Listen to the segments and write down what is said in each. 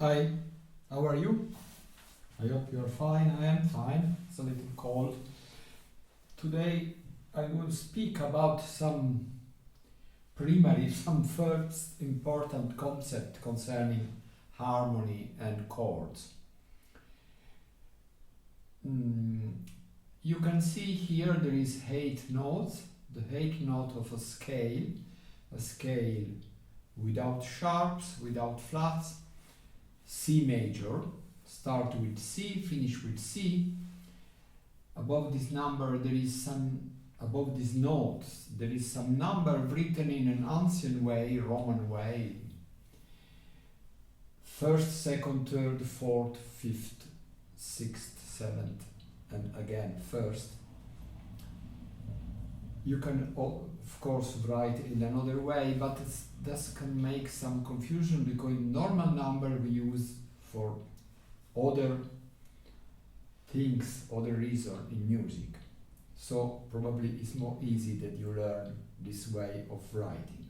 Hi, how are you? I hope you are fine. I am fine. It's a little cold. Today I will speak about some first important concept concerning harmony and chords. Mm, you can see here there is 8 notes, the 8 note of a scale without sharps, without flats, C major, start with C, finish with C. Above this number above these notes, there is some number written in an ancient way, Roman way. First, second, third, fourth, fifth, sixth, seventh, and again first. You can of course write in another way, but this can make some confusion because normal number we use for other things, other reason in music. So probably it's more easy that you learn this way of writing.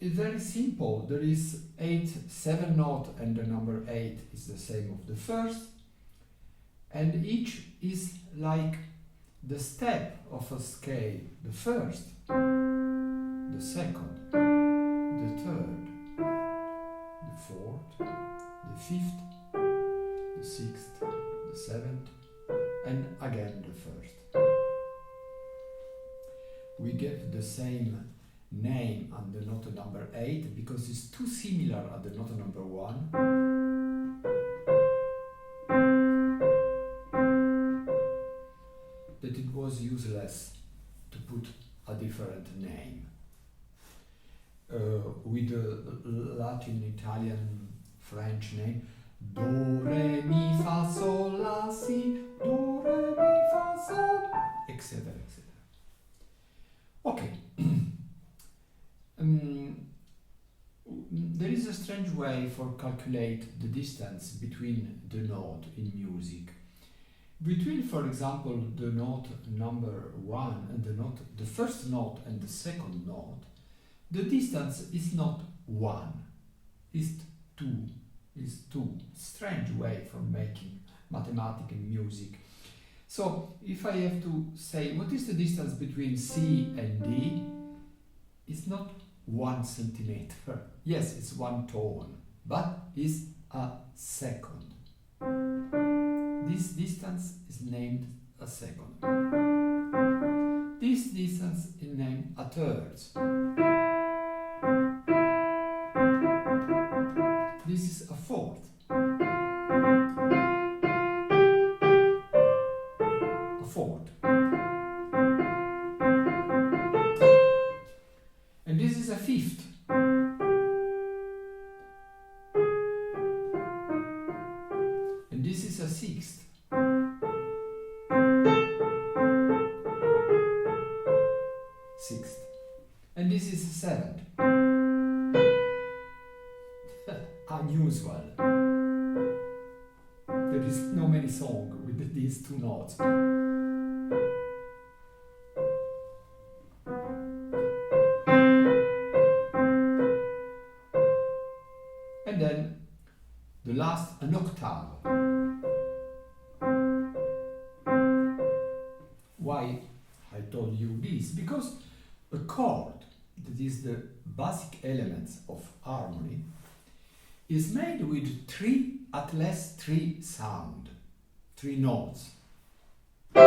It's very simple. There is 7 note and the number 8 is the same of the first, and each is like the step of a scale. The first, the second, the third, the fourth, the fifth, the sixth, the seventh, and again the first. We give the same name on the note number 8 because it's too similar at the note number 1. That it was useless to put a different name. With the Latin, Italian, French name, Do, Re, Mi, Fa, Sol, La, Si, Do, Re, Mi, Fa, Sol, etc. etc. Okay. There is a strange way for calculate the distance between the note in music. Between, for example, the note number 1 and the first note and the second note, the distance is not 1, it's 2. It's 2. Strange way for making mathematics in music. So, if I have to say what is the distance between C and D, it's not 1 centimeter. Yes, it's 1 tone, but it's a second. This distance is named a second. This distance is named a third. This is a fourth. A fourth. And this is a fifth. And this is a sixth. Sixth. And this is a seventh. Unusual. There is no many songs with these 2 notes. And then the last, an octave. Why I told you this? Because a chord, that is the basic elements of harmony, is made with at least 3 sound, 3 notes. 3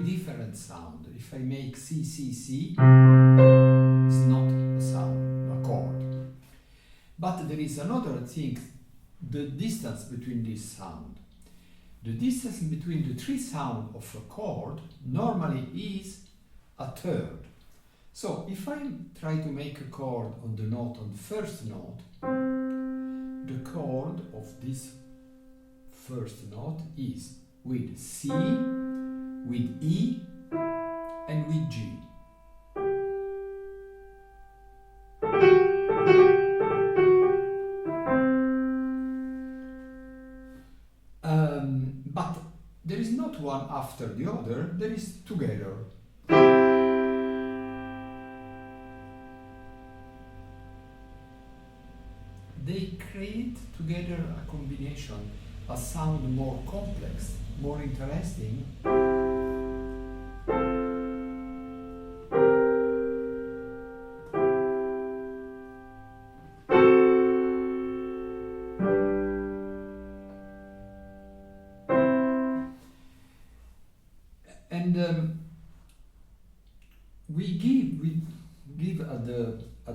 different sound. If I make C, C, C, it's not a sound, a chord. But there is another thing, the distance between this sound. The distance between the 3 sounds of a chord normally is a third. So if I try to make a chord on the first note, the chord of this first note is with C, with E, and with G. But there is not one after the other, there is together. They create together a combination, a sound more complex, more interesting. And we give at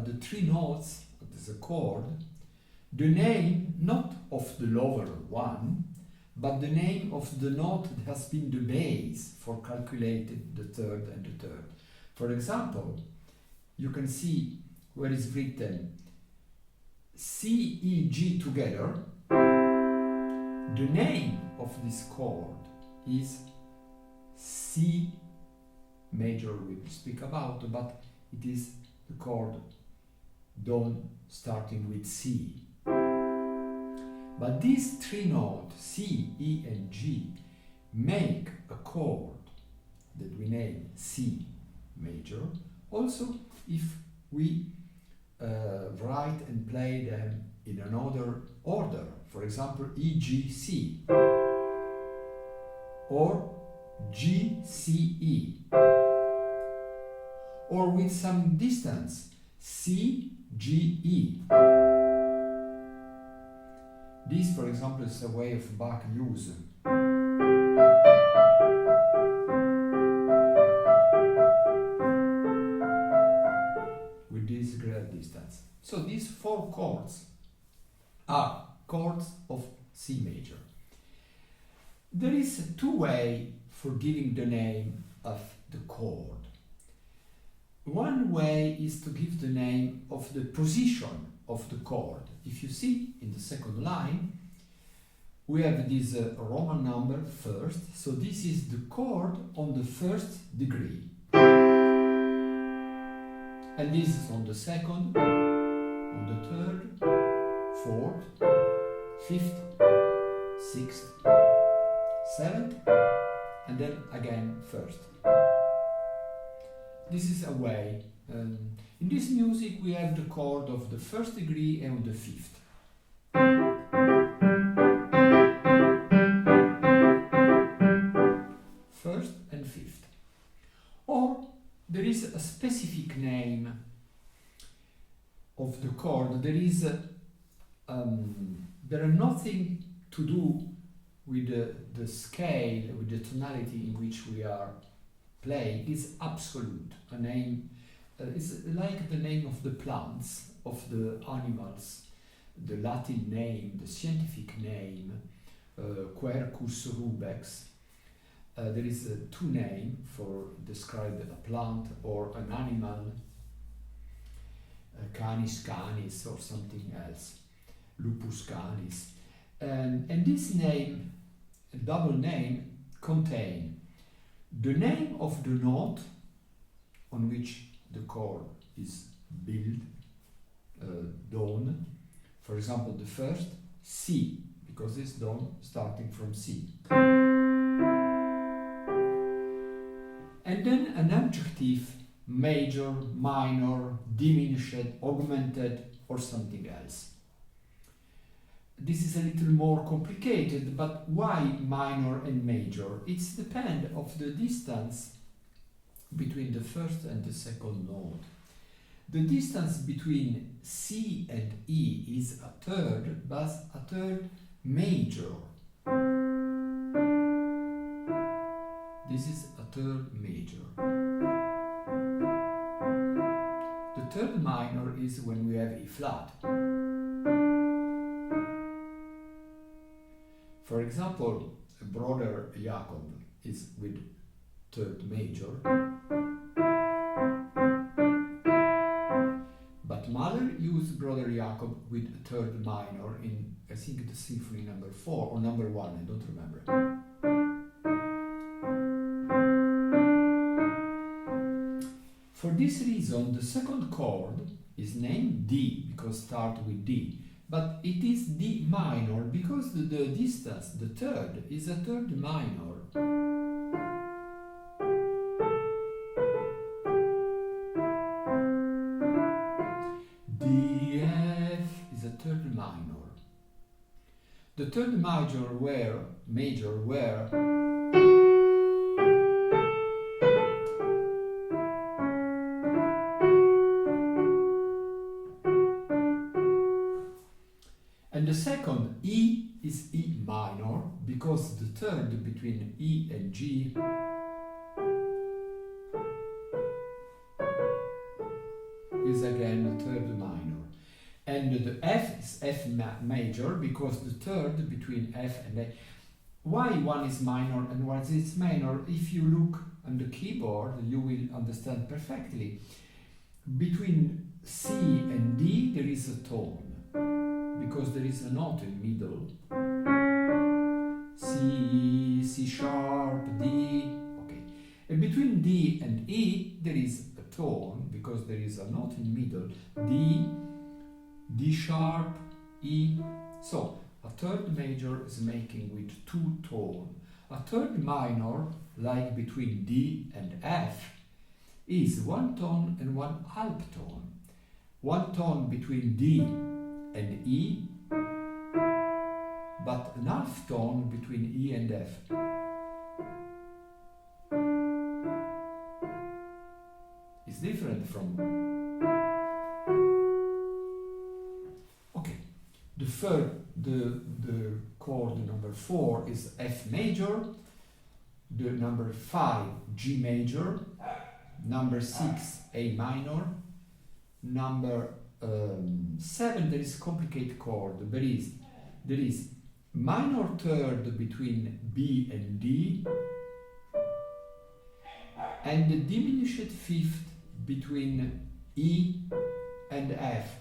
the three notes as a chord the name not of the lower one, but the name of the note that has been the base for calculating the third and the third. For example, you can see where is written C, E, G together. The name of this chord is C major, we will speak about, but it is the chord done starting with C. But these three notes, C, E, and G, make a chord that we name C major. Also, if we write and play them in another order, for example, E, G, C, or G, C, E, or with some distance, C, G, E. This, for example, is a way of Bach use. With this great distance. So these four chords are chords of C major. There is two ways for giving the name of the chord. One way is to give the name of the position of the chord. If you see in the second line, we have this Roman number first, so this is the chord on the first degree. And this is on the second, on the third, fourth, fifth, sixth, seventh, and then again first. This is a way. In this music we have the chord of the first degree and the fifth. First and fifth. Or there is a specific name of the chord. There is there are nothing to do with the scale, with the tonality in which we are playing. Is absolute. A name is like the name of the plants, of the animals, the Latin name, the scientific name, Quercus rubex. There is two names for describe a plant or an animal, Canis canis or something else, Lupus canis. And this name, double name, contain the name of the note on which the chord is built, done. For example, the first, C, because it's done starting from C. And then an adjective, major, minor, diminished, augmented, or something else. This is a little more complicated, but why minor and major? It's depend of the distance between the first and the second note. The distance between C and E is a third, but a third major. This is a third major. The third minor is when we have E flat. For example, Brother Jacob is with third major, but Mahler used Brother Jacob with third minor in, I think, the symphony number 4 or number 1, I don't remember. For this reason, the second chord is named D, because start with D. But it is D minor because the distance, the third, is a third minor. third major where and the second E is E minor, because the third between E and G is again the third minor. And the F is F major, because the third between F and A. Why one is minor and one is minor? If you look on the keyboard, you will understand perfectly. Between C and D there is a tone, because there is a note in middle. C, C sharp, D, okay. And between D and E there is a tone, because there is a note in middle. D, D sharp, E. So a third major is making with two tones. A third minor, like between D and F, is one tone and one half tone. One tone between D and E, but an half tone between E and F. It's different from... Okay, the chord number 4 is F major, the number 5 G major, number 6 A minor, number 7 there is complicated chord. There is minor third between B and D, and the diminished fifth between E and F,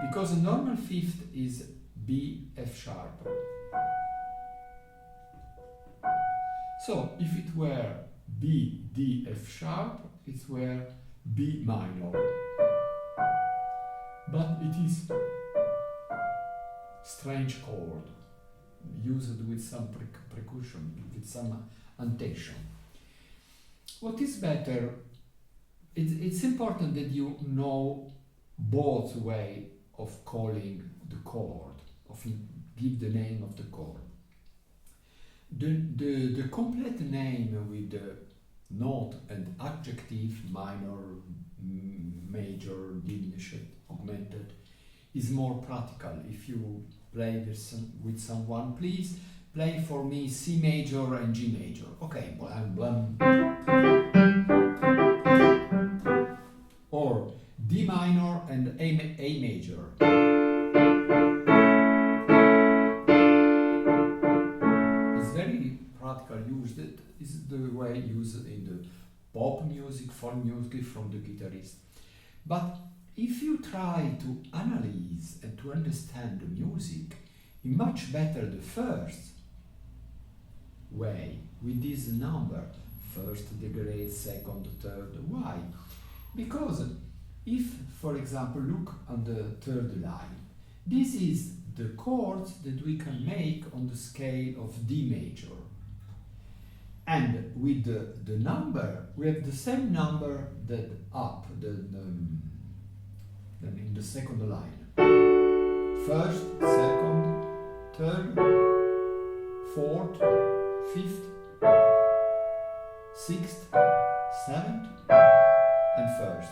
because a normal fifth is B F sharp. So if it were B D F sharp, it were B minor, but it is strange chord, used with some percussion, with some annotation. What is better, it's important that you know both way of calling the chord, of give the name of the chord. The complete name with the note and adjective, minor, major, diminished, augmented, is more practical. If you play with someone, please play for me C major and G major. Okay, blam blam. Or D minor and A major. It's very practical used. It is the way used in the pop music, folk music from the guitarist. But if you try to analyze and to understand the music, it's much better the first way, with this number, first degree, second, third. Why? Because if, for example, look on the third line, this is the chords that we can make on the scale of D major. And with the number, we have the same number that up, than in the second line. First, second, third, fourth, fifth, sixth, seventh, and first.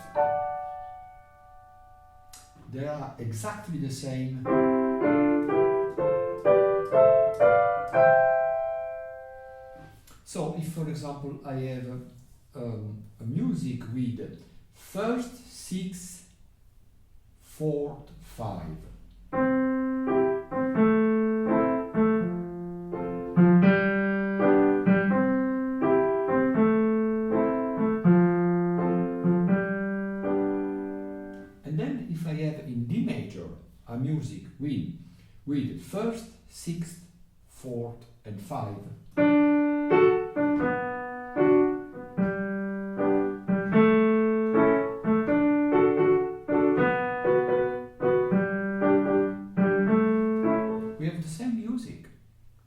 They are exactly the same. So if, for example, I have a music with first, sixth, fourth, 5. And then if I have in D major a music with first, sixth, fourth, and 5.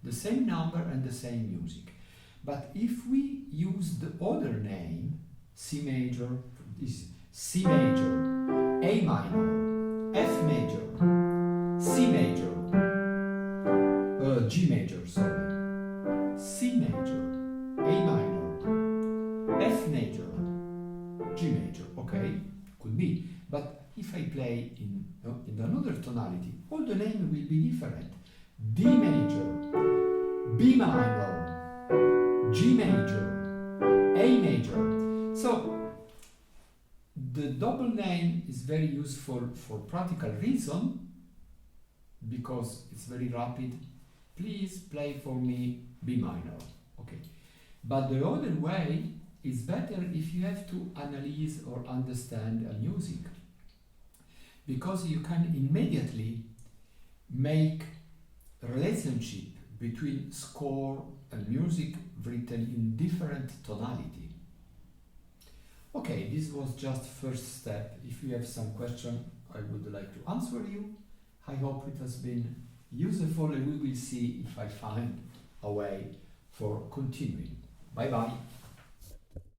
The same number and the same music. But if we use the other name, C major is C major, A minor, F major, C major, G major, sorry, C major, A minor, F major, G major, okay, could be. But if I play in another tonality, all the name will be different. D major, B minor, G major, A major. So the double name is very useful for practical reason because it's very rapid. Please play for me B minor. Okay. But the other way is better if you have to analyze or understand a music, because you can immediately make a relationship between score and music written in different tonality. Okay, this was just first step. If you have some question, I would like to answer you. I hope it has been useful, and we will see if I find a way for continuing. Bye bye.